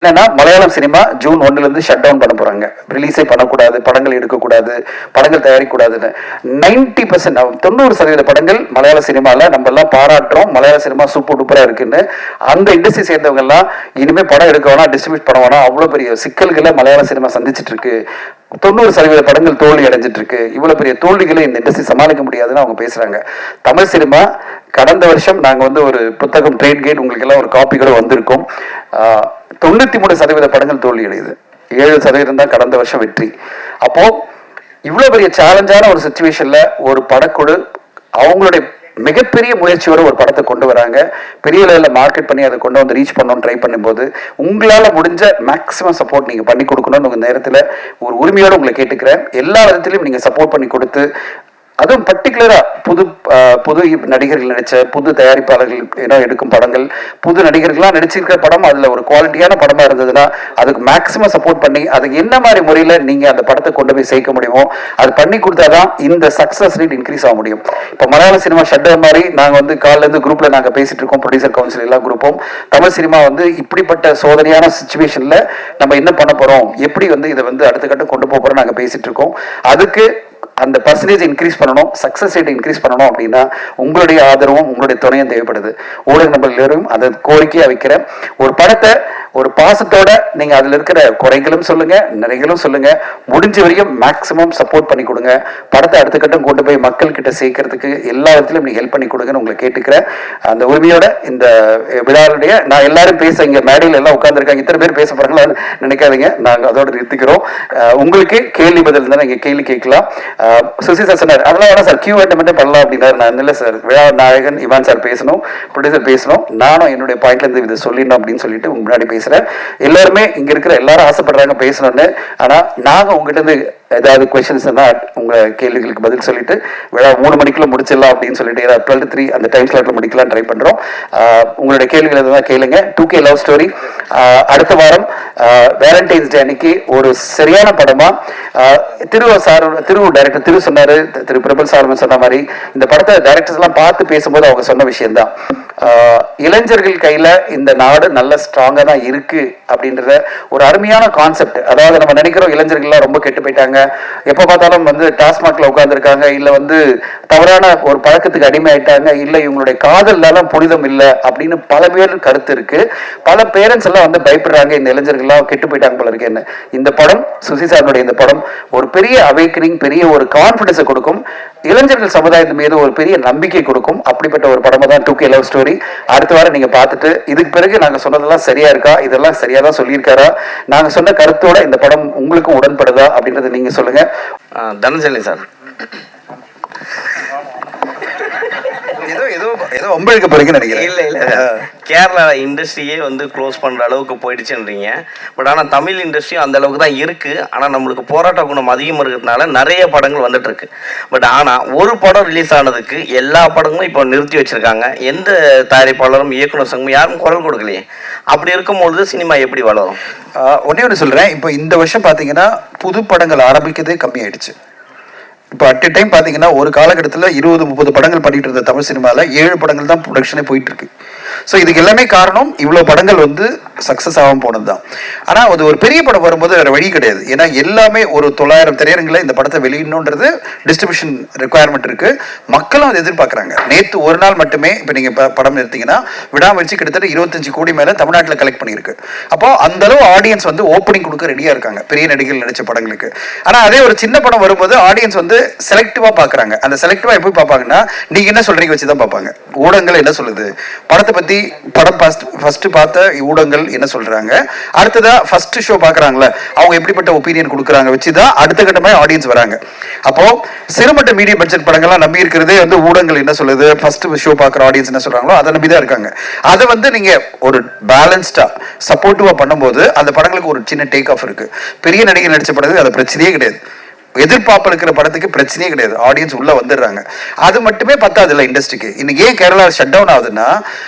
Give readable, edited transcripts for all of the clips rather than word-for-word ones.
என்னன்னா Malayalam cinema June 1 shut down பண்ண போறாங்க. ரிலீஸே பண்ணக்கூடாது, படங்கள் எடுக்கக்கூடாது, படங்கள் தயாரிக்கக்கூடாதுன்னு. 90% 90% படங்கள் மலையாள சினிமாவில் நம்ம எல்லாம் பாராட்டுறோம். மலையாள சினிமா சூப்பர் டூப்பரா இருக்குன்னு. அந்த இண்டஸ்ட்ரி சேர்ந்தவங்க எல்லாம் இனிமே படம் எடுக்க வேணாம், டிஸ்ட்ரிபியூட் பண்ண வேணாம், அவ்வளவு பெரிய சிக்கல்களை மலையாள சினிமா சந்திச்சுட்டு இருக்கு. 90% படங்கள் தோல்வி அடைஞ்சிட்டு இருக்கு. இவ்வளவு பெரிய தோல்விகளை இந்த இண்டஸ்ட்ரி சமாளிக்க முடியாதுன்னு அவங்க பேசுறாங்க. தமிழ் சினிமா கடந்த வருஷம் நாங்க வந்து ஒரு புத்தகம் ட்ரேட் கேட் உங்களுக்கு எல்லாம் ஒரு காப்பி கூட வந்திருக்கோம். 93% படங்கள் தோல்வி அடையுது. 7% தான் கடந்த வருஷம் வெற்றி. அப்போ இவ்வளவு பெரிய சேலஞ்சான ஒரு சிச்சுவேஷன்ல ஒரு படக்குழு அவங்களுடைய மிகப்பெரிய முயற்சியோட ஒரு படத்தை கொண்டு வராங்க. பெரிய லெவலில் மார்க்கெட் பண்ணி அதை கொண்டு வந்து ரீச் பண்ணணும்னு ட்ரை பண்ணும்போது உங்களால் முடிஞ்ச மேக்ஸிமம் சப்போர்ட் நீங்கள் பண்ணி கொடுக்கணும்னு உங்கள் நேரத்தில் ஒரு உரிமையோடு உங்களை கேட்டுக்கிறேன். எல்லா விதத்திலையும் நீங்கள் சப்போர்ட் பண்ணி கொடுத்து, அதுவும் பர்டிகுலரா புது நடிகர்கள் நடிச்ச புது தயாரிப்பாளர்கள் எடுக்கும் படங்கள், புது நடிகர்கள்லாம் நடிச்சிருக்கிற படம் அதுல ஒரு குவாலிட்டியான படமா இருந்ததுன்னா அதுக்கு மேக்சிமம் சப்போர்ட் பண்ணி அதுக்கு என்ன மாதிரி முறையில நீங்க அந்த படத்தை கொண்டு போய் சேர்க்க முடியுமோ அது பண்ணி கொடுத்தாதான் இந்த சக்சஸ் ரேட் இன்க்ரீஸ் ஆக முடியும். இப்போ மலையாள சினிமா ஷட் மாதிரி நாங்க வந்து காலைல இருந்து குரூப்ல நாங்க பேசிட்டு இருக்கோம், ப்ரொடியூசர் கவுன்சில் எல்லா குரூப்பும். தமிழ் சினிமா வந்து இப்படிப்பட்ட சோதனையான சிச்சுவேஷன்ல நம்ம என்ன பண்ண போறோம், எப்படி வந்து இதை வந்து அடுத்த கட்டம் கொண்டு போறோம் நாங்க பேசிட்டு இருக்கோம். அதுக்கு அந்த பர்சன்டேஜ் இன்க்ரீஸ் பண்ணணும், சக்சஸ் ரேட் இன்க்ரீஸ் பண்ணணும் அப்படின்னா உங்களுடைய ஆதரவும் உங்களுடைய துணையும் தேவைப்படுது. ஊடக நபர்களும் அதை கோரிக்கையா வைக்கிறேன். ஒரு படத்தை ஒரு பாசத்தோட நீங்க அதுல இருக்கிற குறைகளும் சொல்லுங்க, நிறைகளும் சொல்லுங்க, முடிஞ்ச வரைக்கும் மேக்சிமம் சப்போர்ட் பண்ணி கொடுங்க. படத்தை அடுத்த கட்டம் கொண்டு போய் மக்கள் கிட்ட சேர்க்கறதுக்கு எல்லா இடத்துலையும் நீங்க ஹெல்ப் பண்ணி கொடுங்கன்னு உங்களை கேட்டுக்கிறேன். அந்த உரிமையோட இந்த விழாவுடைய நான் எல்லாரும் பேச இங்க மேடையில் எல்லாம் உட்கார்ந்துருக்காங்க, இத்தனை பேர் பேச போறாங்களா நினைக்காதீங்க, நாங்க அதோட நிறுத்திக்கிறோம். உங்களுக்கு கேள்வி பதில் இருந்தா நீங்க கேள்வி கேட்கலாம். சுசி சார் சொன்னார் அதெல்லாம் வேணா சார் Q&A மட்டும் பண்ணலாம் அப்படின்னாரு. நான் இல்லை சார், விழா நாயகன் இவான் சார் பேசணும், ப்ரொடியூசர் பேசணும், நானும் என்னுடைய பாயிண்ட்ல இருந்து இதை சொல்லிடணும் அப்படின்னு சொல்லிட்டு முன்னாடி பேசுறேன். எல்லாருமே இங்க இருக்கிற எல்லாரும் ஆசைப்படுறாங்க பேசணும்னு. ஆனா நாங்க உங்ககிட்ட இருந்து ஏதாவது கொஸ்டின்ஸ் இருந்தால் உங்க கேள்விகளுக்கு பதில் சொல்லிட்டு விழா 3 மணிக்குள்ள முடிச்சிடலாம் அப்படின்னு சொல்லிட்டு 12 to 3 அந்த டைம் ஸ்லாட்ல முடிக்கலாம் ட்ரை பண்றோம். உங்களுடைய கேள்விகள் எதுவும் கேளுங்க. 2K லவ் ஸ்டோரி அடுத்த வாரம் வேலண்டைன்ஸ் டே அன்னைக்கு ஒரு சரியான படமா திரு டைரக்டர் திரு சொன்னாரு, திரு பிரபல் சார் சொன்ன மாதிரி இந்த படத்தை டைரக்டர்ஸ் எல்லாம் பார்த்து பேசும்போது அவங்க சொன்ன விஷயம் தான், இளைஞர்கள் கையில இந்த நாடு நல்ல ஸ்ட்ராங்கா தான் இருக்கு அப்படின்றத ஒரு அருமையான கான்செப்ட். அதாவது நம்ம நினைக்கிறோம் இளைஞர்கள்லாம் ரொம்ப கெட்டு போயிட்டாங்க, எப்ப பார்த்தாலும் வந்து டாஸ்மாக்ல உட்கார்ந்துருக்காங்க, இல்ல வந்து தவறான ஒரு பழக்கத்துக்கு அடிமை ஆயிட்டாங்க, இல்ல இவங்களுடைய காதல்லாம் புனிதம் இல்லை அப்படின்னு பல பேர் கருத்து இருக்கு. பல பேரண்ட்ஸ் எல்லாம் வந்து பயப்படுறாங்க இந்த இளைஞர்கள்லாம் கெட்டு போயிட்டாங்க போல இருக்கேன்னு. இந்த படம் சுசி சாருடைய இந்த படம் ஒரு பெரிய அவேக்கனிங், பெரிய ஒரு கான்பிடன்ஸை கொடுக்கும், இளைஞர்கள் சமுதாயத்து மீது ஒரு பெரிய நம்பிக்கை கொடுக்கும். அப்படிப்பட்ட ஒரு படமா தான் 2K லவ் ஸ்டோரி. அடுத்த வாரம் நீங்க பார்த்துட்டு இதுக்கு பிறகு நாங்க சொன்னதெல்லாம் சரியா இருக்கா, இதெல்லாம் சரியா தான் சொல்லியிருக்காரா, நாங்க சொன்ன கருத்தோட இந்த படம் உங்களுக்கும் உடன்படுதா அப்படின்றத நீங்க சொல்லுங்க. தனஞ்சலி சார் ஏதோ உங்களுக்கு பிறகு நினைக்கிறேன். இல்லை கேரளா இண்டஸ்ட்ரியே வந்து க்ளோஸ் பண்ணுற அளவுக்கு போயிடுச்சுன்றீங்க. பட் ஆனால் தமிழ் இண்டஸ்ட்ரியும் அந்த அளவுக்கு தான் இருக்குது. ஆனால் நம்மளுக்கு போராட்ட குணம் அதிகமாக இருக்கிறதுனால நிறைய படங்கள் வந்துட்டு இருக்கு. பட் ஆனால் ஒரு படம் ரிலீஸ் ஆனதுக்கு எல்லா படங்களும் இப்போ நிறுத்தி வச்சிருக்காங்க. எந்த தயாரிப்பாளரும் இயக்குனர் சங்கமும் யாரும் குரல் கொடுக்கலையே. அப்படி இருக்கும்பொழுது சினிமா எப்படி வளரும்? ஒன்னே ஒன்று சொல்கிறேன், இப்போ இந்த வருஷம் பார்த்தீங்கன்னா புது படங்கள் ஆரம்பிக்கிறதே கம்மியாயிடுச்சு. இப்போ அட் எ டைம் பார்த்தீங்கன்னா ஒரு காலகட்டத்தில் 20-30 படங்கள் பண்ணிட்டு இருந்த தமிழ் சினிமாவில் 7 படங்கள் தான் ப்ரொடக்ஷனே போயிட்டு இருக்கு. ஸோ இதுக்கு எல்லாமே காரணம் இவ்வளோ படங்கள் வந்து சக்ஸஸ் ஆகாமல் போனது தான். ஆனால் அது ஒரு பெரிய படம் வரும்போது வேறு வழி கிடையாது. ஏன்னா எல்லாமே ஒரு 900 திரையரங்கில் இந்த படத்தை வெளியிடணுன்றது டிஸ்ட்ரிபியூஷன் ரெக்குவயர்மெண்ட் இருக்கு. மக்களும் அதை எதிர்பார்க்குறாங்க. நேற்று ஒரு நாள் மட்டுமே இப்போ நீங்கள் படம் எடுத்தீங்கன்னா விடாமுயற்சி கிட்டத்தட்ட 25 கோடி மேலே தமிழ்நாட்டில் கலெக்ட் பண்ணியிருக்கு. அப்போ அந்த அளவு ஆடியன்ஸ் வந்து ஓப்பனிங் கொடுக்க ரெடியாக இருக்காங்க பெரிய நடிகர்கள் நடித்த படங்களுக்கு. ஆனால் அதே ஒரு சின்ன படம் வரும்போது ஆடியன்ஸ் வந்து செலக்டிவாக பார்க்குறாங்க. அந்த செலக்டிவாக எப்படி பார்ப்பாங்கன்னா நீங்கள் என்ன சொல்கிறீங்க வச்சு தான் பார்ப்பாங்க. ஊடகங்கள் என்ன சொல்லுது, படத்தை பற்றி படம் ஃபர்ஸ்ட் பார்த்த ஊடகங்கள் என்ன சொல்றாங்க, அடுத்ததா ஃபர்ஸ்ட் ஷோ பார்க்குறாங்களே அவங்க எப்படிப்பட்ட ஒப்பீனியன் கொடுக்குறாங்க வச்சுதான் அடுத்த கட்டமாக ஆடியன்ஸ் வராங்க. அப்போ சிறுமட்ட மீடியம் பட்ஜெட் படங்கள்லாம் நம்பி இருக்கிறதே வந்து ஊடகங்கள் என்ன சொல்லுது, ஃபர்ஸ்ட் ஷோ பார்க்குற ஆடியன்ஸ் என்ன சொல்றாங்களோ அதை நம்பி தான் இருக்காங்க. அதை வந்து நீங்க ஒரு பேலன்ஸ்டா சப்போர்ட்டிவா பண்ணும்போது அந்த படங்களுக்கு ஒரு சின்ன டேக் ஆஃப் இருக்கு. பெரிய நடிகர் நடிச்ச படத்துக்கு அது பிரச்சனையே கிடையாது. எதிர்பார்ப்பு இருக்கிற படத்துக்கு பிரச்சனையே கிடையாது, ஆடியன்ஸ் உள்ள வந்துடுறாங்க. அது மட்டுமே பத்தாது இல்லை இண்டஸ்ட்ரிக்கு. இன்னைக்கு ஏன் கேரளா ஷட் டவுன் ஆகுதுன்னா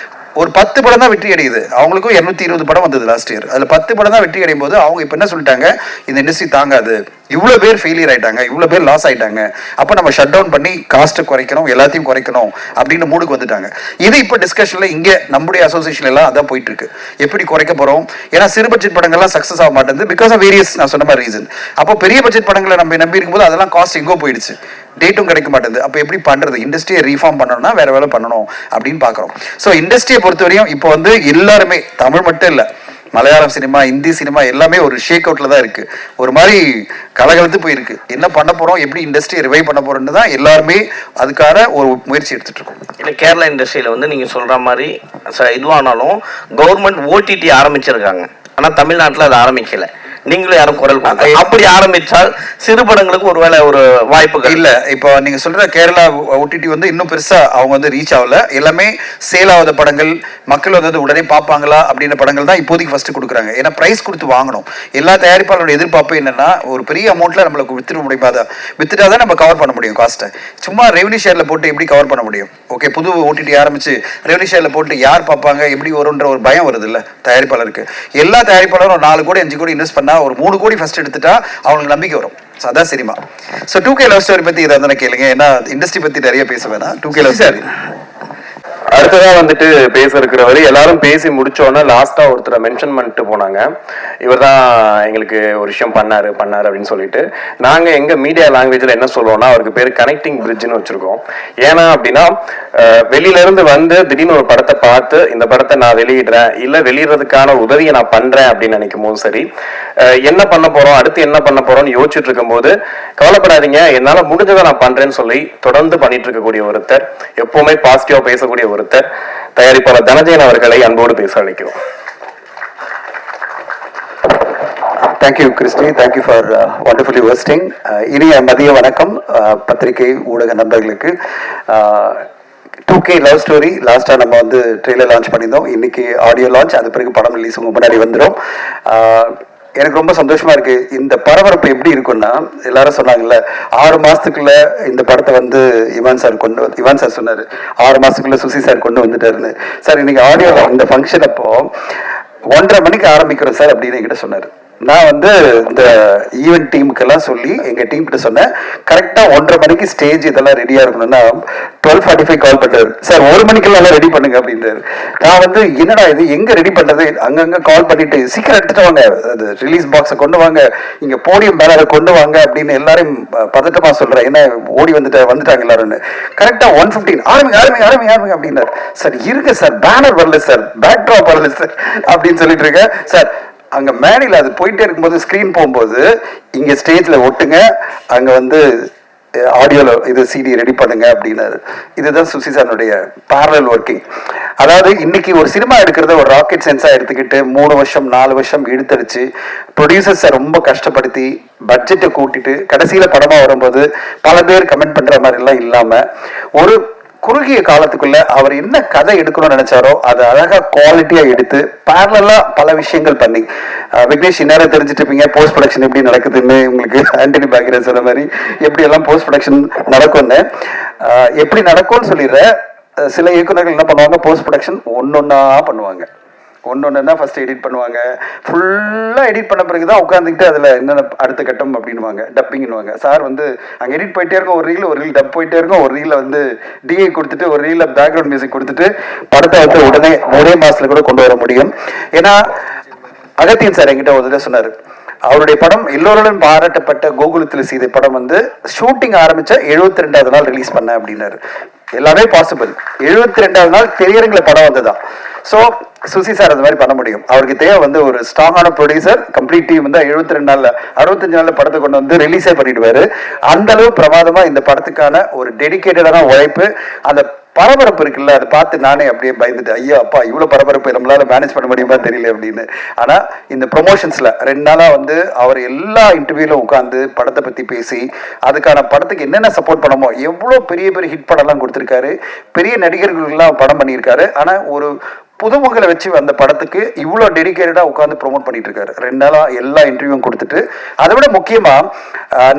ஒரு 10 படம் தான் வெற்றி அடையுது. அவங்களுக்கும் 220 படம் வந்தது லாஸ்ட் இயர். அதில் 10 படம் தான் வெற்றி அடையும் போது அவங்க இப்போ என்ன சொல்லிட்டாங்க, இந்த இண்டஸ்ட்ரி தாங்காது, இவ்வளோ பேர் ஃபெயிலியர் ஆயிட்டாங்க, இவ்வளோ பேர் லாஸ் ஆயிட்டாங்க, அப்போ நம்ம ஷட் டவுன் பண்ணி காஸ்ட்டை குறைக்கணும், எல்லாத்தையும் குறைக்கணும் அப்படின்னு மூடுக்கு வந்துட்டாங்க. இது இப்போ டிஸ்கஷனில் இங்கே நம்முடைய அசோசியேஷன் எல்லாம் அதான் போயிட்டு இருக்கு. எப்படி குறைக்க போகிறோம்? ஏன்னா சிறு பட்ஜெட் படங்கள்லாம் சக்ஸஸ் ஆக மாட்டேங்குது பிகாஸ் ஆஃப் வேரியஸ், நான் சொன்ன மாதிரி ரீசன். அப்போ பெரிய பட்ஜெட் படங்களை நம்ம நம்பி இருக்கும்போது அதெல்லாம் காஸ்ட் எங்கோ போயிடுச்சு, டேட்டும் கிடைக்க மாட்டேங்குது. அப்போ எப்படி பண்ணுறது? இண்டஸ்ட்ரியை ரீஃபார்ம் பண்ணணும்னா வேற வேலை பண்ணணும் அப்படின்னு பார்க்குறோம். ஸோ இண்டஸ்ட்ரியை பொறுத்தவரையும் இப்போ வந்து எல்லாருமே, தமிழ் மட்டும் இல்லை, மலையாளம் சினிமா, இந்தி சினிமா எல்லாமே ஒரு ஷேக் அவுட்ல தான் இருக்கு. ஒரு மாதிரி கலகலத்து போயிருக்கு. என்ன பண்ண போறோம், எப்படி இண்டஸ்ட்ரியை ரிவைவ் பண்ண போறோம்னு தான் எல்லாருமே அதுக்கான ஒரு முயற்சி எடுத்துட்டு இருக்கோம். இல்லை, கேரளா இண்டஸ்ட்ரியில் வந்து நீங்கள் சொல்கிற மாதிரி இதுவானாலும் கவர்மெண்ட் ஓடிடி ஆரம்பிச்சிருக்காங்க, ஆனால் தமிழ்நாட்டில் அதை ஆரம்பிக்கல. நீங்களும் யாரும் குரல் அப்படி ஆரம்பிச்சால் சிறு படங்களுக்கு ஒருவேளை ஒரு வாய்ப்புகள் இல்ல. இப்போ நீங்க சொல்ற கேரளா ஓடிடி வந்து இன்னும் பெருசா அவங்க வந்து ரீச் ஆகல. எல்லாமே சேல் ஆகாத படங்கள், மக்கள் வந்து உடனே பார்ப்பாங்களா அப்படின்ற படங்கள் தான் இப்போதைக்கு ஃபர்ஸ்ட் கொடுக்குறாங்க. ஏன்னா பிரைஸ் கொடுத்து வாங்கணும். எல்லா தயாரிப்பாளரோட எதிர்பார்ப்பு என்னன்னா, ஒரு பெரிய அமௌண்ட்ல நம்மளுக்கு வித்துட முடியாத, வித்துட்டாதான் நம்ம கவர் பண்ண முடியும் காஸ்ட்டை. சும்மா ரெவன்யூ ஷேர்ல போட்டு எப்படி கவர் பண்ண முடியும்? ஓகே, புது ஓடிடி ஆரம்பிச்சு ரெவன்யூ ஷேர்ல போட்டு யார் பார்ப்பாங்க, எப்படி வரும்ன்ற ஒரு பயம் வருது இல்ல தயாரிப்பாளருக்கு. எல்லா தயாரிப்பாளரும் 4 கோடி 5 கோடி இன்வெஸ்ட் பண்ணா ஒரு 3 கோடி ஃபர்ஸ்ட் எடுத்துட்டா அவங்களுக்கு நம்பிக்கை வரும். அதான் cinema. So 2K love story பத்தி இதை தானே கேளுங்க. ஏன்னா இண்டஸ்ட்ரி பத்தி நிறைய பேச வேணாம். 2K லவ் ஸ்டோரி அடுத்ததா வந்துட்டு பேச இருக்கிறவரு எல்லாரும் பேசி முடிச்சோன்னா லாஸ்டா ஒருத்தரை மென்ஷன் பண்ணிட்டு போனாங்க. இவர் தான் எங்களுக்கு ஒரு விஷயம் பண்ணாரு அப்படின்னு சொல்லிட்டு, நாங்க எங்க மீடியா லாங்குவேஜ்ல என்ன சொல்லுவோம்னா, அவருக்கு பேர் கனெக்டிங் பிரிட்ஜ்னு வச்சிருக்கோம். ஏன்னா அப்படின்னா வெளியில இருந்து வந்து திடீர்னு ஒரு படத்தை பார்த்து இந்த படத்தை நான் வெளியிடுறேன், இல்ல வெளியிடுறதுக்கான உதவியை நான் பண்றேன் அப்படின்னு நினைக்கும் போது சரி, என்ன பண்ண போறோம், அடுத்து என்ன பண்ண போறோம்னு யோசிச்சுட்டு இருக்கும் போது, கவலைப்படாதீங்க, என்னால முடிஞ்சதை நான் பண்றேன்னு சொல்லி தொடர்ந்து பண்ணிட்டு இருக்கக்கூடிய ஒருத்தர், எப்பவுமே பாசிட்டிவா பேசக்கூடிய ஒருத்தர், தயாரிப்பாளர் தனஜயன் அவர்களை அன்போடு பேச அழைக்கிறோம். Thank you Christy, thank you for wonderfully hosting. இனிய மதிய வணக்கம் பத்திரிகை ஊடக நண்பர்களுக்கு. 2K லவ் ஸ்டோரி லாஸ்ட்டாக நம்ம வந்து ட்ரெய்லர் லான்ச் பண்ணியிருந்தோம். இன்னைக்கு ஆடியோ லான்ச், அது பிறகு படம் ரிலீஸ் உங்க முன்னாடி வந்துடும். எனக்கு ரொம்ப சந்தோஷமா இருக்கு. இந்த பரபரப்பு எப்படி இருக்குன்னா, எல்லாரும் சொன்னாங்கல்ல 6 மாசத்துக்குள்ள இந்த படத்தை வந்து இவான் சார் சொன்னாரு 6 மாசத்துக்குள்ள சுசி சார் கொண்டு வந்துட்டாருன்னு. சார் இன்னைக்கு ஆடியோ இந்த ஃபங்க்ஷன் அப்போ 1:30 மணிக்கு ஆரம்பிக்கிறோம் சார் அப்படின்னு என்கிட்ட சொன்னாரு. நான் வந்து இந்த ஈவென்ட் டீமுக்கெல்லாம் சொல்லி எங்கள் டீம் கிட்ட சொன்னேன், கரெக்டாக 1:30 மணிக்கு ஸ்டேஜ் இதெல்லாம் ரெடியாக இருக்கணும்னா 12:45 கால் பண்ணுறாரு. சார் 1 மணிக்கெல்லாம் ரெடி பண்ணுங்க அப்படின்றாரு. நான் வந்து என்னடா இது, எங்கே ரெடி பண்ணுறது, அங்கங்கே கால் பண்ணிட்டு சீக்கிரம் எடுத்துட்டு வாங்க, அது ரிலீஸ் பாக்ஸை கொண்டு வாங்க, இங்கே போடியம் பேனரை கொண்டு வாங்க அப்படின்னு எல்லாரையும் பதட்டமாக சொல்கிறேன். ஏன்னா வந்துட்டாங்க எல்லாருன்னு. கரெக்டாக 1:15 ஆரம்பிங்க அப்படின்னாரு. சார் இருங்க சார், பேனர் வரல சார், பேக் ட்ராப் வரல சார் அப்படின்னு சொல்லிட்டு இருக்கேன். சார் அங்க மேடையில் அது போயிட்டே இருக்கும்போது ஸ்கிரீன் போகும்போது இங்க ஸ்டேஜ்ல ஒட்டுங்க, அங்க வந்து ஆடியோல இது CD ரெடி பண்ணுங்க அப்படின்னாரு. இதுதான் சுசி சாருடைய parallel ஒர்க்கிங். அதாவது இன்னைக்கு ஒரு சினிமா எடுக்கிறத ஒரு ராக்கெட் சென்ஸா எடுத்துக்கிட்டு 3 வருஷம் 4 வருஷம் இழுத்தடிச்சு ப்ரொடியூசர்ஸை ரொம்ப கஷ்டப்படுத்தி பட்ஜெட்டை கூட்டிட்டு கடைசியில படமா வரும்போது பல பேர் கமெண்ட் பண்ற மாதிரி எல்லாம் இல்லாம ஒரு குறுகிய காலத்துக்குள்ள அவர் என்ன கதை எடுக்கணும்னு நினைச்சாரோ அதை அழகா குவாலிட்டியா எடுத்து பேரலா பல விஷயங்கள் பண்ணி, விக்னேஷ் இந்நேரம் தெரிஞ்சுட்டு இருப்பீங்க போஸ்ட் ப்ரொடக்ஷன் எப்படி நடக்குதுன்னு. உங்களுக்கு ஆண்டனி பாக்கியராஜ் சொன்ன மாதிரி எப்படி எல்லாம் போஸ்ட் ப்ரொடக்ஷன் நடக்கும்னு, எப்படி நடக்கும்னு சொல்லிடுற. சில இயக்குநர்கள் என்ன பண்ணுவாங்க, போஸ்ட் ப்ரொடக்ஷன் ஒன்னொன்னா பண்ணுவாங்க. ஒன்னொன்னா ஃபர்ஸ்ட் எடிட் பண்ணுவாங்க, ஃபுல்லாக எடிட் பண்ண பிறகு தான் உட்காந்துக்கிட்டு அதில் என்னென்ன அடுத்த கட்டம் அப்படின்வாங்க, டப்பிங்னுவாங்க. சார் வந்து அங்கே எடிட் போயிட்டே இருக்கும், ஒரு ரீல் டப் போயிட்டே இருக்கும், ஒரு ரீலில் வந்து டிஐ கொடுத்துட்டு ஒரு ரீலில் பேக்ரவுண்ட் மியூசிக் கொடுத்துட்டு படத்தை வந்து உடனே ஒரே மாதத்தில் கூட கொண்டு வர முடியும். ஏன்னா அகத்தியன் சார் என்கிட்ட ஒரு இதை சொன்னார், அவருடைய படம் எல்லோருடன் பாராட்டப்பட்ட கோகுலத்தில் சீதை படம் வந்து ஷூட்டிங் ஆரம்பிச்ச 72வது நாள் ரிலீஸ் பண்ண அப்படின்னாரு. எல்லாமே பாசிபிள். 72வது நாள் திரையரங்குல படம் வந்ததுதான். ஸோ சுசி சார் அந்த மாதிரி பண்ண முடியும். அவருக்கு தேவை வந்து ஒரு ஸ்ட்ராங்கான ப்ரொடியூசர், கம்ப்ளீட் டீம் வந்து 72 நாள்ல 65 நாள்ல படத்தை கொண்டு வந்து ரிலீஸே பண்ணிடுவாரு. அந்த அளவு பிரமாதமா இந்த படத்துக்கான ஒரு டெடிகேட்டடான உழைப்பு. அந்த பரபரப்பு இருக்குல்ல, அதை பார்த்து நானே அப்படியே பயந்துட்டு, ஐயோ அப்பா இவ்வளவு பரபரப்பு நம்மளால மேனேஜ் பண்ண முடியுமா தெரியல அப்படின்னு. ஆனா இந்த ப்ரொமோஷன்ஸ்ல 2 நாளா வந்து அவர் எல்லா இன்டர்வியூல உட்காந்து படத்தை பத்தி பேசி அதுக்கான படத்துக்கு என்னென்ன சப்போர்ட் பண்ணமோ, எவ்வளவு பெரிய பெரிய ஹிட் படம் எல்லாம் கொடுத்திருக்காரு, பெரிய நடிகர்களுக்கெல்லாம் படம் பண்ணியிருக்காரு. ஆனா ஒரு புதுமுகங்களை வச்சு அந்த படத்துக்கு இவ்வளோ டெடிகேட்டடாக உட்காந்து ப்ரொமோட் பண்ணிட்டு இருக்காரு. 2 நாளா எல்லா இன்டர்வியூவும் கொடுத்துட்டு, அதை விட முக்கியமா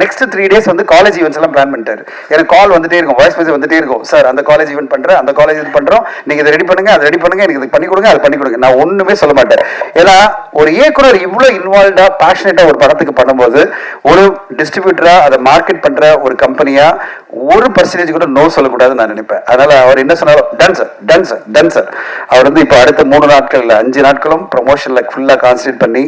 நெக்ஸ்ட் 3 days வந்து காலேஜ் ஈவெண்ட்ஸ் எல்லாம் பிளான் பண்ணிட்டாரு. எனக்கு கால் வந்துட்டே இருக்கும், வாய்ஸ் மெசேஜ் வந்துட்டே இருக்கும், சார் அந்த காலேஜ் ஈவெண்ட் பண்றேன், அந்த காலேஜ் இது பண்றோம், நீங்க இதை ரெடி பண்ணுங்க, அதை ரெடி பண்ணுங்க, எனக்கு இது பண்ணி கொடுங்க, அது பண்ணி கொடுங்க. நான் ஒண்ணுமே சொல்ல மாட்டேன். ஏன்னா ஒரு இயக்குனர் இவ்வளோ இன்வால்வ்டா பேஷனேட்டா ஒரு படத்துக்கு பண்ணும்போது, ஒரு டிஸ்ட்ரிபியூட்டரா அதை மார்க்கெட் பண்ற ஒரு கம்பெனியா 1% கூட நோ சொல்லக்கூடாதுன்னு நான் நினைப்பேன். அதனால அவர் என்ன சொன்னாலும் done sir, done sir, done sir. அவர் வந்து இப்போ அடுத்த 3 நாட்கள் 5 நாட்களும் ப்ரொமோஷன்ல ஃபுல்லா கான்சன்ட்ரேட் பண்ணி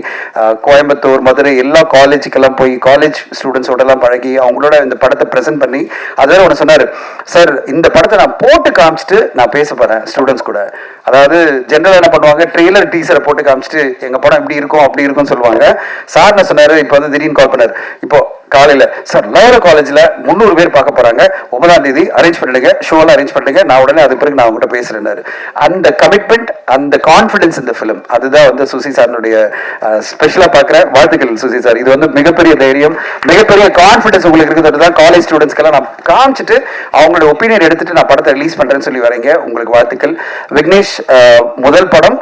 கோயம்புத்தூர், மதுரை எல்லா காலேஜுக்கெல்லாம் போய் காலேஜ் ஸ்டூடெண்ட்ஸோட எல்லாம் பழகி அவங்களோட இந்த படத்தை ப்ரெசென்ட் பண்ணி, அதே ஒன்று சொன்னாரு, சார் இந்த படத்தை நான் போட்டு காமிச்சிட்டு நான் பேச போறேன் ஸ்டூடெண்ட்ஸ் கூட. அதாவது ஜென்ரலா என்ன பண்ணுவாங்க, ட்ரெய்லர் டீசரை போட்டு காமிச்சிட்டு எங்க படம் இப்படி இருக்கும் அப்படி இருக்கும்னு சொல்லுவாங்க. சார் என்ன சொன்னாரு, இப்போ வந்து திடீர்னு கால் பண்ணாரு, இப்போ காலையில சார் லயோலா காலேஜ்ல 300 பேர் பார்க்க போறாங்க, 9ஆம் தேதி அரேஞ்ச் பண்ணிடுங்க, ஷோலாம் அரேஞ்ச் பண்ணிடுங்க, நான் உடனே அதுக்கு பிறகு நான் உங்ககிட்ட பேசுறேன்னாரு. அந்த கமிட்மெண்ட், அந்த கான்ஃபிடன்ஸ் இந்த ஃபிலிம், அதுதான் வந்து சுசி சாருடைய ஸ்பெஷலா பார்க்குற வாழ்த்துக்கள் சுசி சார். இது வந்து மிகப்பெரிய தைரியம், மிகப்பெரிய கான்ஃபிடன்ஸ் உங்களுக்கு இருக்கிறது தான். காலேஜ் ஸ்டூடெண்ட்ஸ்க்கெல்லாம் நான் காமிச்சிட்டு அவங்களோட ஒப்பீனியன் எடுத்துட்டு நான் படத்தை ரிலீஸ் பண்றேன்னு சொல்லி வரீங்க. உங்களுக்கு வாழ்த்துக்கள். விக்னேஷ், முதல் படம்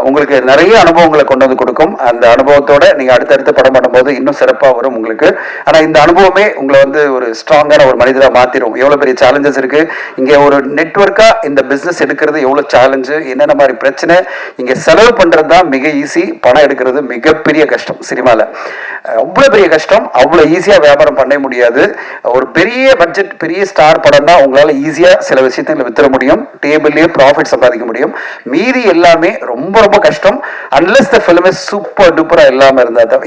உங்களுக்கு நிறைய அனுபவங்களை கொண்டு வந்து கொடுக்கும். அந்த அனுபவத்தோட நீங்க அடுத்தடுத்த படம் பண்ணும்போது இன்னும் சிறப்பாக வரும் உங்களுக்கு. ஆனா இந்த அனுபவமே உங்களை வந்து ஒரு ஸ்ட்ராங்கான ஒரு மனிதராக மாத்திரும். எவ்வளவு பெரிய சேலஞ்சஸ் இருக்கு இங்க, ஒரு நெட்வொர்க்கா இந்த பிசினஸ் எடுக்கிறது எவ்வளவு சேலஞ்சு, என்னென்ன மாதிரி பிரச்சனை. இங்க செலவு பண்றது தான் மிக ஈஸி, பணம் எடுக்கிறது மிகப்பெரிய கஷ்டம். சினிமால அவ்வளவு பெரிய கஷ்டம், அவ்வளவு ஈஸியா வியாபாரம் பண்ண முடியாது. ஒரு பெரிய பட்ஜெட் பெரிய ஸ்டார் படம் தான் உங்களால ஈஸியா சில விஷயத்துல வித்துற முடியும், டேபிள்லயே ப்ராஃபிட் சம்பாதிக்க முடியும். மீதி எல்லாமே ரொம்ப ரொம்ப கஷ்டம். அன்லெஸ் த ஃபிலிம் சூப்பர் டூப்பரா இல்லாம இருந்தாதான்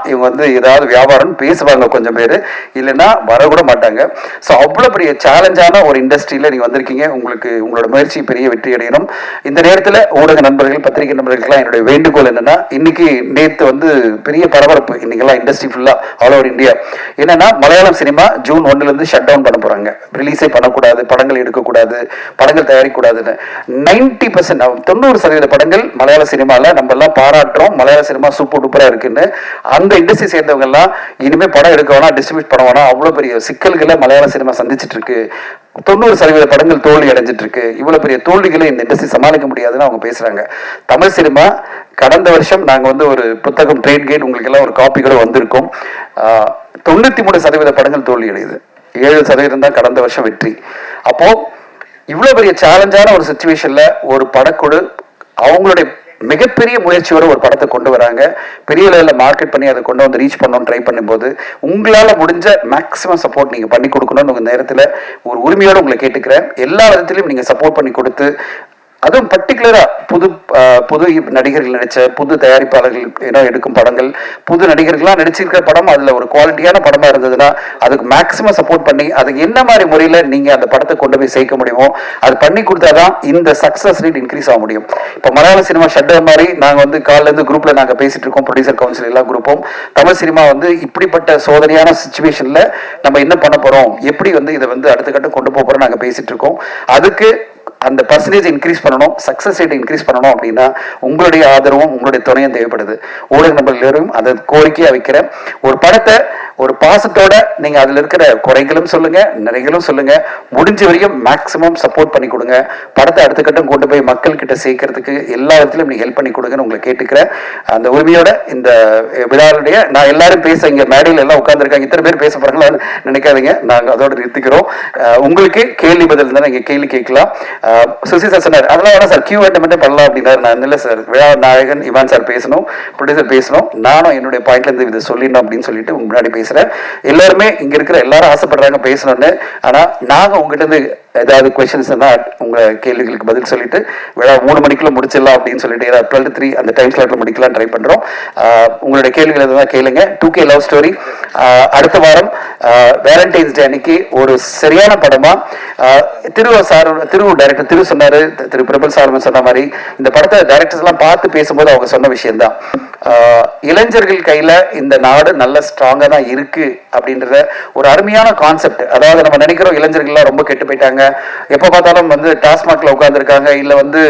இவங்க வந்து ஏதாவது வியாபாரம் பேசுவாங்க கொஞ்சம் பேர், இல்லைன்னா வரக்கூட மாட்டாங்க. ஸோ அவ்வளோ பெரிய சேலஞ்சான ஒரு இண்டஸ்ட்ரியில் நீங்கள் வந்திருக்கீங்க. உங்களுக்கு உங்களோட முயற்சி பெரிய வெற்றி அடையணும். இந்த நேரத்தில் ஊடக நண்பர்கள், பத்திரிகை நண்பர்களுக்கெல்லாம் என்னுடைய வேண்டுகோள் என்னன்னா, இன்னைக்கு நேற்று வந்து பெரிய பரபரப்பு இன்னைக்கெல்லாம் இண்டஸ்ட்ரி ஃபுல்லாக ஆல் ஓவர் இந்தியா. என்னன்னா, Malayalam cinema June 1 shut down பண்ண போகிறாங்க. ரிலீஸே பண்ணக்கூடாது, படங்கள் எடுக்கக்கூடாது, படங்கள் தயாரிக்கக்கூடாதுன்னு. 90% 90% படங்கள் மலையாள சினிமாவில் நம்ம எல்லாம் பாராட்டுறோம், மலையாள சினிமா சூப்பர் டூப்பராக இருக்குன்னு. அந்த இண்டஸ்ட்ரி சேர்ந்தவங்க எல்லாம் இனிமே படம் எடுக்க வேணாம், டிஸ்ட்ரிபியூட் பண்ண வேணாம், அவ்வளவு பெரிய சிக்கல்களை மலையாள சினிமா சந்திச்சிட்டு இருக்கு. 90% படங்கள் தோல்வி அடைஞ்சிட்டு இருக்கு. இவ்வளவு பெரிய தோல்விகளை இந்த இண்டஸ்ட்ரி சமாளிக்க முடியாதுன்னு அவங்க பேசுறாங்க. தமிழ் சினிமா கடந்த வருஷம் நாங்க வந்து ஒரு புத்தகம் ட்ரேட் கேட் உங்களுக்கு எல்லாம் ஒரு காப்பி கூட வந்திருக்கோம். 93% படங்கள் தோல்வி அடையுது, 7% தான் கடந்த வருஷம் வெற்றி. அப்போ இவ்வளவு பெரிய சேலஞ்சான ஒரு சிச்சுவேஷன்ல ஒரு படக்குழு அவங்களுடைய மிகப்பெரிய முயற்சியோட ஒரு படத்தை கொண்டு வராங்க. பெரிய லெவலில் மார்க்கெட் பண்ணி அதை கொண்டு வந்து ரீச் பண்ணணும்னு ட்ரை பண்ணும்போது உங்களால் முடிஞ்ச மேக்ஸிமம் சப்போர்ட் நீங்கள் பண்ணி கொடுக்கணும்னு உங்கள் நேரத்தில் ஒரு உரிமையோடு உங்களை கேட்டுக்கிறேன். எல்லா விதத்திலையும் நீங்கள் சப்போர்ட் பண்ணி கொடுத்து, அதுவும் பர்டிகுலரா புது நடிகர்கள் நடிச்ச, புது தயாரிப்பாளர்கள் எடுக்கும் படங்கள், புது நடிகர்கள்லாம் நடிச்சிருக்கிற படம் அதுல ஒரு குவாலிட்டியான படமா இருந்ததுன்னா அதுக்கு மேக்ஸிமம் சப்போர்ட் பண்ணி அதுக்கு என்ன மாதிரி முறையில நீங்க அந்த படத்தை கொண்டு போய் சேர்க்க முடியுமோ அது பண்ணி கொடுத்தாதான் இந்த சக்சஸ் ரேட் இன்க்ரீஸ் ஆக முடியும். இப்போ மலையாள சினிமா ஷட் மாதிரி நாங்க வந்து காலைல இருந்து குரூப்ல நாங்க பேசிட்டு இருக்கோம், ப்ரொடியூசர் கவுன்சில் எல்லா குரூப்பும். தமிழ் சினிமா வந்து இப்படிப்பட்ட சோதனையான சிச்சுவேஷன்ல நம்ம என்ன பண்ண போறோம், எப்படி வந்து இதை வந்து அடுத்த கட்டம் கொண்டு போறோம் நாங்க பேசிட்டு இருக்கோம். அதுக்கு அந்த பர்சன்டேஜ் இன்க்ரீஸ் பண்ணணும், சக்சஸ் ரேட் இன்க்ரீஸ் பண்ணணும் அப்படின்னா உங்களுடைய ஆதரவும் உங்களுடைய துணையும் தேவைப்படுது. ஊடக நண்பர்களும் அதை கோரிக்கையா வைக்கிறேன். ஒரு படத்தை ஒரு பாசத்தோட நீங்க அதுல இருக்கிற குறைகளும் சொல்லுங்க, நிறைகளும் சொல்லுங்க, முடிஞ்ச வரைக்கும் மேக்சிமம் சப்போர்ட் பண்ணி கொடுங்க. படத்தை அடுத்த கட்டம் கொண்டு போய் மக்கள் கிட்ட சேர்க்கறதுக்கு எல்லா இடத்துலையும் நீங்க ஹெல்ப் பண்ணி கொடுங்கன்னு உங்களை கேட்டுக்கிறேன். அந்த உரிமையோட இந்த விழாவுடைய நான் எல்லாரும் பேச இங்க மேடையில் எல்லாம் உட்கார்ந்துருக்காங்க, இத்தனை பேர் பேச போறாங்களா நினைக்காதீங்க, நாங்க அதோட நிறுத்திக்கிறோம். உங்களுக்கு கேள்வி பதில் இருந்தா நீங்க கேள்வி கேட்கலாம். சுசி சார் சொன்னார் அதெல்லாம் வேணா சார் Q&A மட்டும் பண்ணலாம் அப்படின்னாரு. நான் இல்லை சார், விழா நாயகன் இமான் சார் பேசணும், ப்ரொடியூசர் பேசணும், நானும் என்னுடைய பாயிண்ட்ல இருந்து இதை சொல்லிடணும் அப்படின்னு சொல்லிட்டு உங்க முன்னாடி பேசுறேன். எல்லாருமே இங்க இருக்கிற எல்லாரும் ஆசைப்படுறாங்க பேசணும்னு. ஆனா நாங்க உங்ககிட்ட இருந்து ஏதாவது கொஸ்டின்ஸ் இருந்தால் உங்க கேள்விகளுக்கு பதில் சொல்லிட்டு விழா 3 மணிக்குள்ள முடிச்சிடலாம் அப்படின்னு சொல்லிட்டு 12 to 3 அந்த டைம் ஸ்லாட்ல முடிக்கலாம் ட்ரை பண்றோம். உங்களுடைய கேள்விகள் எதுவும் கேளுங்க. 2K லவ் ஸ்டோரி அடுத்த வாரம் வேலண்டைன்ஸ் டே அன்னைக்கு ஒரு சரியான படமா திரு டைரக்டர் திரு சொன்னாரு, திரு பிரபல் சார் சொன்ன மாதிரி இந்த படத்தை டைரக்டர்ஸ் எல்லாம் பார்த்து பேசும்போது அவங்க சொன்ன விஷயம் தான், இளைஞர்கள் கையில இந்த நாடு நல்ல ஸ்ட்ராங்கா தான் இருக்கு அப்படின்றத ஒரு அருமையான கான்செப்ட். அதாவது நம்ம நினைக்கிறோம் இளைஞர்கள்லாம் ரொம்ப கெட்டு போயிட்டாங்க, எப்ப பார்த்தாலும் வந்து டாஸ்மாக்ல உட்கார்ந்துருக்காங்க, இல்ல வந்து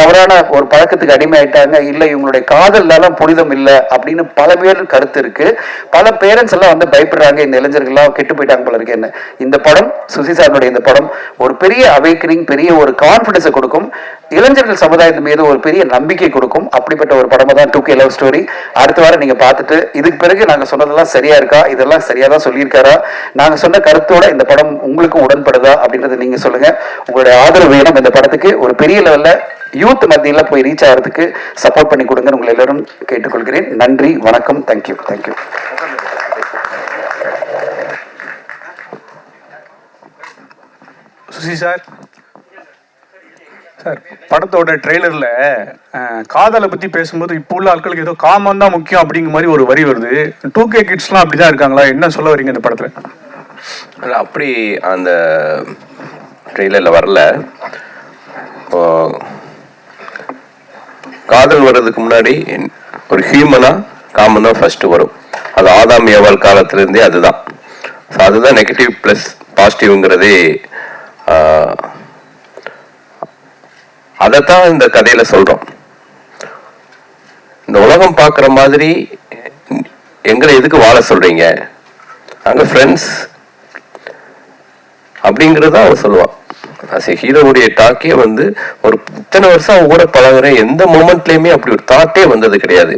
தவறான ஒரு பழக்கத்துக்கு அடிமை ஆயிட்டாங்க, இல்ல இவங்களுடைய காதல்லாம் புனிதம் இல்லை அப்படின்னு பல பேர் கருத்து இருக்கு. பல பேரண்ட்ஸ் எல்லாம் வந்து பயப்படுறாங்க இந்த இளைஞர்கள்லாம் கெட்டு போயிட்டாங்க போல இருக்கு. என்ன இந்த படம் சுசி சாருடைய இந்த படம் ஒரு பெரிய அவேக்கனிங், பெரிய ஒரு கான்பிடன்ஸை கொடுக்கும். இளைஞர்கள் சமுதாயத்து மீது ஒரு பெரிய நம்பிக்கை கொடுக்கும். அப்படிப்பட்ட ஒரு படமா தான் 2K லவ் ஸ்டோரி. அடுத்த வாரம் நீங்க பார்த்துட்டு இதுக்கு பிறகு நாங்க சொன்னதெல்லாம் சரியா இருக்கா, இதெல்லாம் சரியா தான் சொல்லியிருக்காரா, நாங்க சொன்ன கருத்தோட இந்த படம் உங்களுக்கும் உடன்படுதா அப்படின்றத நீங்க சொல்லுங்க. உங்களுடைய ஆதரவு வேணும். இந்த படத்துக்கு ஒரு பெரிய லெவல்ல யூத் மத்தியில போய் ரீச் ஆகிறதுக்கு சப்போர்ட் பண்ணி கொடுங்க. உங்களை எல்லாரும் கேட்டுக்கொள்கிறேன். நன்றி, வணக்கம், தேங்க்யூ. சுசி சார், படத்தோட ட்ரெய்லர்ல காதலை பத்தி பேசும்போது இப்போ உள்ள ஆட்களுக்கு ஏதோ காமம் தான் முக்கியம் அப்படிங்கிற மாதிரி ஒரு வரி வருது. 2K கிட்ஸ்லாம் அப்படிதான் இருக்காங்களா? என்ன சொல்ல வரீங்க இந்த படத்துல? அப்படி அந்த ட்ரெய்லர்ல வரல. காதல் வர்றதுக்கு முன்னாடி ஒரு ஹியூமனா காமன் தான் ஃபர்ஸ்ட் வரும். அது ஆதாம் ஏவாள் காலத்திலிருந்தே அதுதான். அதுதான் நெகட்டிவ் பிளஸ் பாசிட்டிவ்ங்கிறதே. அதைத்தான் இந்த கதையில சொல்றோம். இந்த உலகம் பார்க்குற மாதிரி எங்களை எதுக்கு வாழ சொல்றீங்க, நாங்க ஃப்ரெண்ட்ஸ் அப்படிங்கிறத அவன் சொல்லுவான். ஹீரோவுடைய டாக்கே வந்து ஒரு இத்தனை வருஷம் அவன் கூட பழகுற எந்த மொமெண்ட்லயுமே அப்படி ஒரு தாட்டே வந்தது கிடையாது.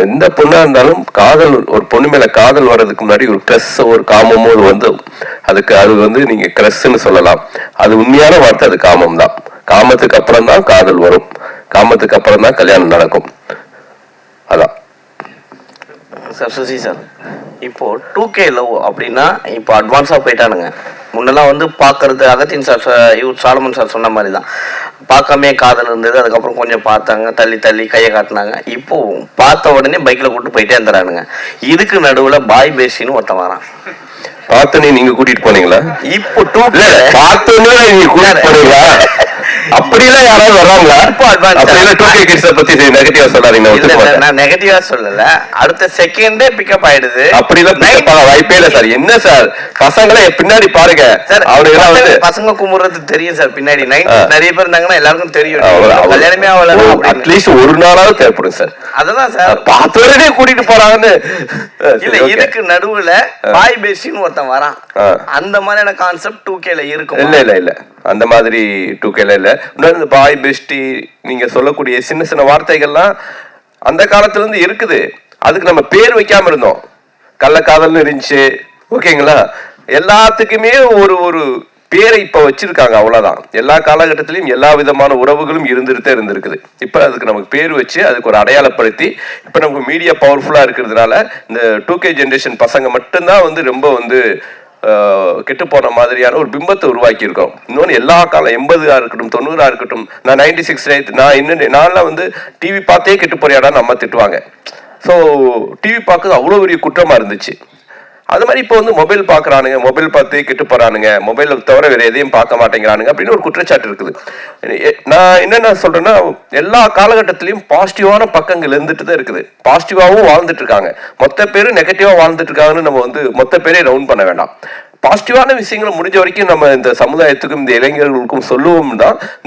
எந்த பொண்ணா இருந்தாலும் காதல், ஒரு பொண்ணு மேல காதல் வர்றதுக்கு முன்னாடி ஒரு கிரஸ், ஒரு காமமோ வந்து அதுக்கு அது வந்து நீங்க கிரஸ்ன்னு சொல்லலாம். அது உண்மையான வார்த்தை, அது காமம் தான். காமத்துக்கு அப்புறம் தான் காதல் வரும், காமத்துக்கு அப்புறம் தான் கல்யாணம் நடக்கும். அதான் சார். சுசி சார், இப்போ 2K லவ் அப்படின்னா இப்போ அட்வான்ஸாக போயிட்டானுங்க. முன்னெல்லாம் வந்து பார்க்கறது அகத்தின் சார், இவர் சாலமன் சார் சொன்ன மாதிரி தான், பார்க்காமே காதல் இருந்தது. அதுக்கப்புறம் கொஞ்சம் பார்த்தாங்க, தள்ளி தள்ளி கையை காட்டினாங்க. இப்போ பார்த்த உடனே பைக்கில் கூப்பிட்டு போயிட்டே இருந்துறானுங்க. இதுக்கு நடுவில் பாய் பேசின்னு ஒருத்தன் வரான். பார்த்தோன்னே நீங்க கூட்டிட்டு போனீங்களா? இப்போ 2K பார்த்தோன்னே நீங்க கூட்டிட்டு போனீங்களா? அப்படிலாம் யாராவது வர்றாங்களா? இப்போ advance. அப்படிலாம் 2K கிட்ஸை பத்தி நெகட்டிவா சொல்லாதீங்க. நான் நெகட்டிவா சொல்லல, அடுத்த செகண்டே பிக்கப் ஆயிடுது. அப்படிலாம் பிக்கப் ஆக வாய்ப்பே இல்லை சார். என்ன சார், பசங்களை பின்னாடி பாருங்க சார். அவனுக்கு வந்து பசங்க கும்பிடுறது தெரியும் சார். பின்னாடி நிறைய பேர் இருந்தாங்கன்னா எல்லாருக்கும் தெரியும். கல்யாணமே ஆகல, அட்லீஸ்ட் ஒரு நாளாவது தேவைப்படும் சார். அததான் சார், பார்த்தோடனே கூட்டிட்டு போறாங்கன்னு இல்ல. இதுக்கு நடுவுல பாய் பேசின்னு ஒருத்தன் வரான். அந்த மாதிரியான கான்செப்ட் 2Kல இருக்கும். இல்ல அந்த மாதிரி 2Kல இல்ல. இந்த பாய் பெஸ்டி நீங்க சொல்லக்கூடிய சின்ன சின்ன வார்த்தைகள்லாம் அந்த காலத்துல இருந்து இருக்குது. அதுக்கு நம்ம பேர் வைக்காம இருந்தோம். கள்ளக்காதல்னு இருந்துச்சு, ஓகேங்களா? எல்லாத்துக்குமே ஒரு ஒரு பேரை இப்ப வச்சிருக்காங்க, அவ்வளவுதான். எல்லா காலகட்டத்திலையும் எல்லா விதமான உறவுகளும் இருந்துட்டு இருந்திருக்குது. இப்ப அதுக்கு நமக்கு பேர் வச்சு அதுக்கு ஒரு அடையாளப்படுத்தி இப்ப நமக்கு மீடியா பவர்ஃபுல்லா இருக்கிறதுனால இந்த 2K ஜென்ரேஷன் பசங்க மட்டும்தான் வந்து ரொம்ப வந்து கெட்டு போன மாதிரியான ஒரு பிம்பத்தை உருவாக்கி இருக்கோம். இன்னொன்று எல்லா காலம் 80 இருக்கட்டும் 90 இருக்கட்டும், நான் 96 நான்லாம் வந்து டிவி பார்த்தே கெட்டு போறியாடா நம்ம திட்டுவாங்க. ஸோ டிவி பார்க்குறது அவ்வளோ பெரிய குற்றமா இருந்துச்சு. அது மாதிரி இப்போ வந்து மொபைல் பார்க்குறானுங்க, மொபைல் பார்த்து கெட்டு போறானுங்க, மொபைலை தவிர வேற எதையும் பார்க்க மாட்டேங்கிறானுங்க அப்படின்னு ஒரு குற்றச்சாட்டு இருக்குது. நான் என்னென்ன சொல்றேன்னா, எல்லா காலகட்டத்திலையும் பாசிட்டிவான பக்கங்கள் இருந்துட்டு தான் இருக்குது. பாசிட்டிவாகவும் வாழ்ந்துட்டு இருக்காங்க. மொத்த பேரும் நெகட்டிவா வாழ்ந்துட்டு இருக்காங்கன்னு நம்ம வந்து மொத்த பேரே ரவுண்ட் பண்ண வேண்டாம். பாசிட்டிவான விஷயங்களை முடிஞ்ச வரைக்கும் நம்ம இந்த சமுதாயத்துக்கும் இந்த இளைஞர்களுக்கும் சொல்லுவோம் தான்.